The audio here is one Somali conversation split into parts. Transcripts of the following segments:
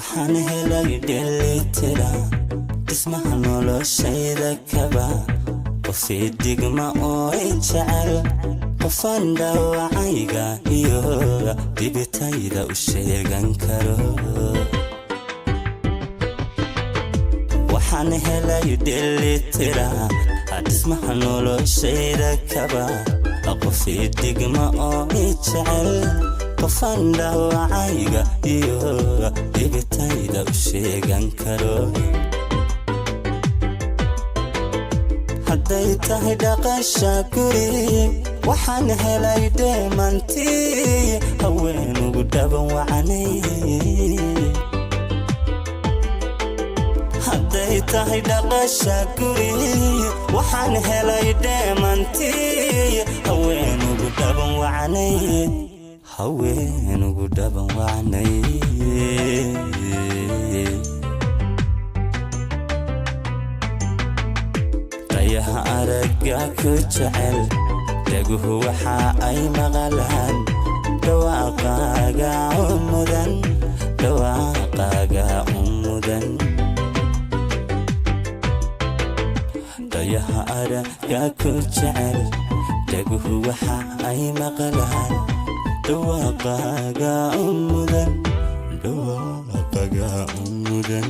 waxaan helay dheelitira dhismaha noloshayda kaba qofii digma oo jecel qofaan dhaawacayga iyo dibitayda u sheegan karo waxaan helay dheelitira dhismaha noloshayda kaba qofii digma oo jecel qofaan dhaawacayga iyo dibitayda u sheegan karo hadday tahay dhaqasha guri waxaan helay dheemantii haween ugu dhaban wacanay hadday tahay dhaqasha guri waxaan helay dheemantii haween ugu dhaban wacanay haween ugu dhaban wacanay rayaha aragga ku jecel dhaguhu waxa ay maqalaan dhawaaqaaga umudan dhawaaqaaga umudan rayaha aragga ku jecel dhaguhu waxa ay maqalaan dhawaaqaaga umudan dhawaaqaaga umudan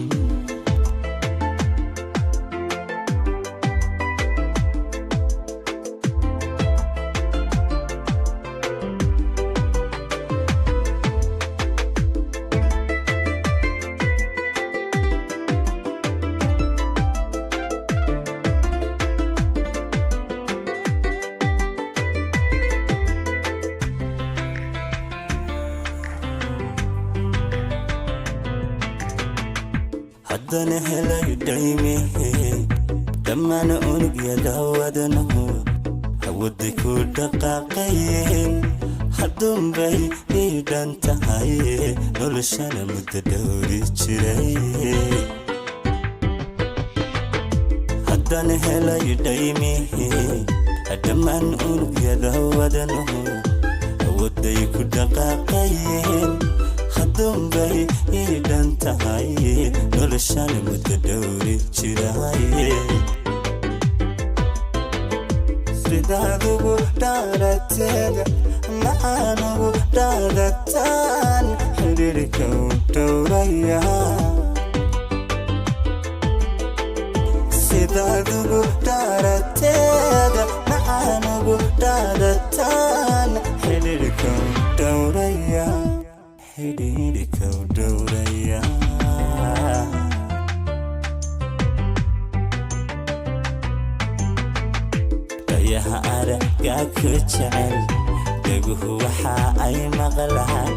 haddana helay dhaymihi dhammaan unugyada wadanahu hawada ku dhaqaaqayeen hadduunbay ii dhan tahay noloshana muddo dhowri jiray haddana helay dhaymihi dhammaan unugyada wadanahu hawaday ku dhaqaaqayeen hadduunbay ii dhan tahay noloshana muddo dhowri jiray sidaad ugu dhaarateeda maxaan ugu dhaadataan xidhiirka u dhowraya sidaad ugu dhaarateeda maxaan ugu dhaadataan xidhiirka u dhowraya xidhiirka u dhowraya rayaha aragga ku jecel dhaguhu waxa ay maqlaan